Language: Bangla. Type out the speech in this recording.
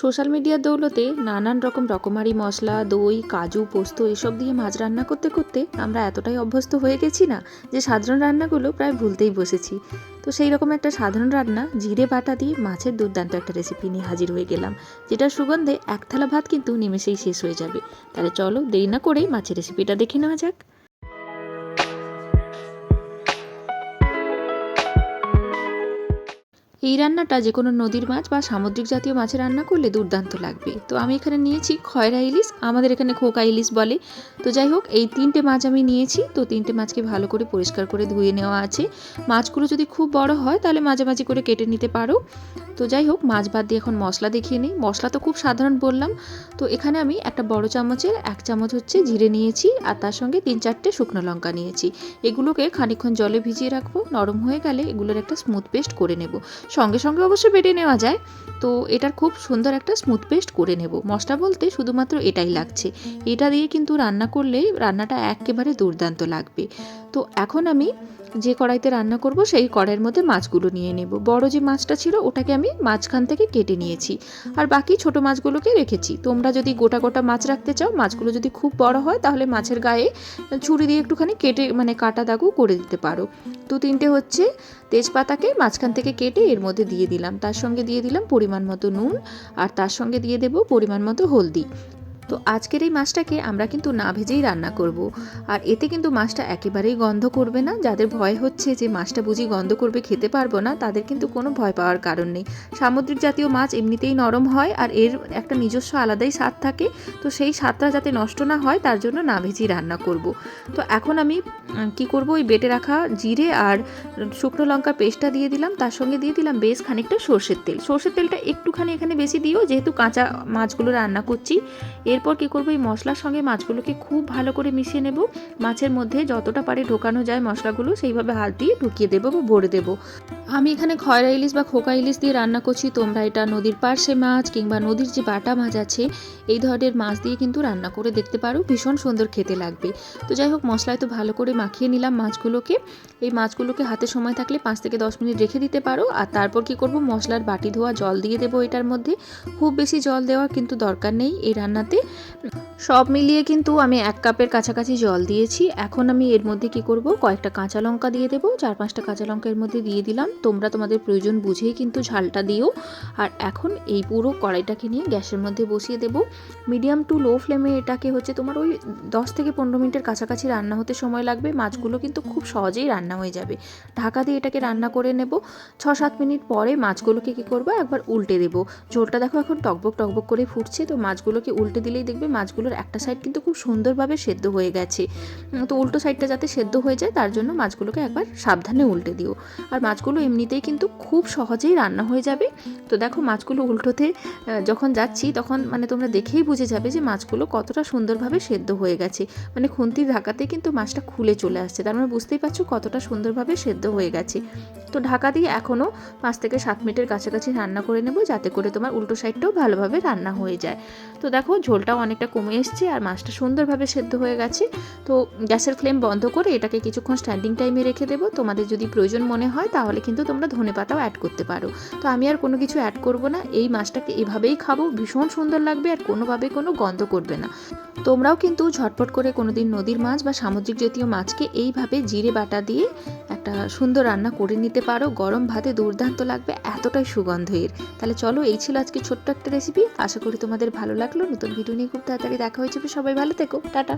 সোশ্যাল মিডিয়ার দৌলতে নানান রকমারি মশলা, দই, কাজু, পোস্ত এসব দিয়ে মাছ রান্না করতে করতে আমরা এতটাই অভ্যস্ত হয়ে গেছি না যে সাধারণ রান্নাগুলো প্রায় ভুলতেই বসেছি। তো সেই রকম একটা সাধারণ রান্না জিরে বাটা দিয়ে মাছের দুর্দান্ত একটা রেসিপি নিয়ে হাজির হয়ে গেলাম, যেটার সুগন্ধে এক থালা ভাত কিন্তু নিমেষেই শেষ হয়ে যাবে। তাহলে চলো দেরি না করেই মাছের রেসিপিটা দেখে নেওয়া যাক। এই রান্নাটা যে কোনো নদীর মাছ বা সামুদ্রিক জাতীয় মাছে রান্না করলে দুর্দান্ত লাগবে। তো আমি এখানে নিয়েছি খয়রা ইলিশ, আমাদের এখানে খোকা ইলিশ বলে। তো যাই হোক, এই 3টে মাছ আমি নিয়েছি। তো 3টে মাছকে ভালো করে পরিষ্কার করে ধুয়ে নেওয়া আছে। মাছগুলো যদি খুব বড় হয় তাহলে মাঝামাঝি করে কেটে নিতে পারো। তো যাই হোক, মাছ বাদ দিয়ে এখন মশলা দেখিয়ে নিই। মশলা তো খুব সাধারণ বললাম। তো এখানে আমি একটা বড় চামচের 1 চামচ হচ্ছে জিরে নিয়েছি, আর তার সঙ্গে 3-4টে শুকনো লঙ্কা নিয়েছি। এগুলোকে খানিকক্ষণ জলে ভিজিয়ে রাখবো। নরম হয়ে গেলে এগুলোর একটা স্মুথ পেস্ট করে নেব। সঙ্গে সঙ্গে অবশ্যই বেটে নেওয়া যায়। তো এটার খুব সুন্দর একটা স্মুথ পেস্ট করে নেব। মশলা বলতে শুধুমাত্র এটাই লাগছে। এটা দিয়ে কিন্তু রান্না করলে রান্নাটা একেবারে দুর্দান্ত লাগবে। তো এখন আমি যে কড়াইতে রান্না করব সেই কড়াইয়ের মধ্যে মাছগুলো নিয়ে নেব। বড় যে মাছটা ছিল ওটাকে আমি মাঝখান থেকে কেটে নিয়েছি, আর বাকি ছোট মাছগুলোকে রেখেছি। তোমরা যদি গোটা গোটা মাছ রাখতে চাও, মাছগুলো যদি খুব বড় হয় তাহলে মাছের গায়ে ছুরি দিয়ে একটুখানি কেটে কাটা দাগও করে দিতে পারো। তো 3টে হচ্ছে তেজপাতাকে মাঝখান থেকে কেটে এর মধ্যে দিয়ে দিলাম। তার সঙ্গে দিয়ে দিলাম পরিমাণ মতো নুন, আর তার সঙ্গে দিয়ে দেব পরিমাণ মতো হলদি। তো আজকের এই মাছটাকে আমরা কিন্তু না ভেজেই রান্না করব, আর এতে কিন্তু মাছটা একেবারেই গন্ধ করবে না। যাদের ভয় হচ্ছে যে মাছটা বুঝি গন্ধ করবে, খেতে পারবো না, তাদের কিন্তু কোনো ভয় পাওয়ার কারণ নেই। সামুদ্রিক জাতীয় মাছ এমনিতেই নরম হয়, আর এর একটা নিজস্ব আলাদাই স্বাদ থাকে। তো সেই স্বাদটা যাতে নষ্ট না হয় তার জন্য না ভেজেই রান্না করব। তো এখন আমি কি করব, ওই বেটে রাখা জিরে আর শুকনো লঙ্কার পেস্টটা দিয়ে দিলাম। তার সঙ্গে দিয়ে দিলাম বেশ খানিকটা সর্ষের তেল। সর্ষের তেলটা একটুখানি এখানে বেশি দিও, যেহেতু কাঁচা মাছগুলো রান্না করছি। এরপর কি করব, এই মশলার সঙ্গে মাছগুলোকে খুব ভালো করে মিশিয়ে নেব। মাছের মধ্যে যতটা পারে ঢোকানো যায় মশলাগুলো সেইভাবে হাত দিয়ে ঢুকিয়ে দেবো বা ভরে দেবো। আমি এখানে খয়রা ইলিশ বা খোকা ইলিশ দিয়ে রান্না করছি। তোমরা এটা নদীর পার্শে মাছ কিংবা নদীর যে বাটা মাছ আছে এই ধরনের মাছ দিয়ে কিন্তু রান্না করে দেখতে পারো, ভীষণ সুন্দর খেতে লাগবে। তো যাই হোক, মশলায় তো ভালো করে মাখিয়ে নিলাম মাছগুলোকে। এই মাছগুলোকে হাতে সময় থাকলে 5 থেকে 10 মিনিট রেখে দিতে পারো। আর তারপর কি করব, মশলার বাটি ধোয়া জল দিয়ে দেবো এটার মধ্যে। খুব বেশি জল দেওয়ার কিন্তু দরকার নেই এই রান্নাতে। সব মিলিয়ে কিন্তু আমি 1 কাপের কাছাকাছি জল দিয়েছি। এখন আমি এর মধ্যে কি করব, কয়েকটা কাঁচা লঙ্কা দিয়ে দেবো। 4-5টা কাঁচা লঙ্কা এর মধ্যে দিয়ে দিলাম। তোমরা তোমাদের প্রয়োজন বুঝেই কিন্তু ঝালটা দিও। আর এখন এই পুরো কড়াইটাকে নিয়ে গ্যাসের মধ্যে বসিয়ে দেব। মিডিয়াম টু লো ফ্লেমে এটাকে হচ্ছে তোমার ওই 10 থেকে 15 মিনিটের কাছাকাছি রান্না হতে সময় লাগবে। মাছগুলো কিন্তু খুব সহজেই রান্না হয়ে যাবে। ঢাকা দিয়ে এটাকে রান্না করে নেব। 6-7 মিনিট পরে মাছগুলোকে কি করব, একবার উল্টে দেব। ঝোলটা দেখো এখন টকবক টকবক করে ফুটছে। তো মাছগুলোকে উল্টে দিলেই দেখবে মাছগুলোর একটা সাইড কিন্তু খুব সুন্দরভাবে সেদ্ধ হয়ে গেছে। তো উল্টো সাইডটা যাতে সেদ্ধ হয়ে যায় তার জন্য মাছগুলোকে একবার সাবধানে উল্টে দিও। আর মাছগুলো এমনিতেই কিন্তু খুব সহজেই রান্না হয়ে যাবে। তো দেখো, মাছগুলো উল্টোতে যখন যাচ্ছি তখন তোমরা দেখেই বুঝে যাবে যে মাছগুলো কতটা সুন্দরভাবে সেদ্ধ হয়ে গেছে। খুন্তির ঢাকাতে কিন্তু মাছটা খুলে চলে আসছে, তার বুঝতেই পারছো কতটা সুন্দরভাবে সেদ্ধ হয়ে গেছে। তো ঢাকা দিয়ে এখনও 5 থেকে 7 মিনিটের কাছাকাছি রান্না করে নেব, যাতে করে তোমার উল্টো সাইডটাও ভালোভাবে রান্না হয়ে যায়। তো দেখো, ঝোলটাও অনেকটা কমে এসছে আর মাছটা সুন্দরভাবে সেদ্ধ হয়ে গেছে। তো গ্যাসের ফ্লেম বন্ধ করে এটাকে কিছুক্ষণ স্ট্যান্ডিং টাইমে রেখে দেবো। তোমাদের যদি প্রয়োজন মনে হয় তাহলে কিন্তু তোমরা ধনেপাতাও অ্যাড করতে পারো। তো আমি আর কোনো কিছু অ্যাড করব না। এই মাছটাকে এভাবেই খাবো, ভীষণ সুন্দর লাগবে আর কোনোভাবে কোনো গন্ধ করবে না। তোমরাও কিন্তু ঝটপট করে কোনোদিন নদীর মাছ বা সামুদ্রিক জাতীয় মাছকে এইভাবে জিরে বাটা দিয়ে একটা সুন্দর রান্না করে নিতে পারো। গরম ভাতে দুর্দান্ত লাগবে, এতটাই সুগন্ধ এর। তাহলে চলো, এই ছিল আজকে ছোট্ট একটা রেসিপি। আশা করি তোমাদের ভালো লাগলো। নতুন ভিডিও নিয়ে খুব তাড়াতাড়ি দেখা হয়ে যাবে। সবাই ভালো থেকো, টাটা।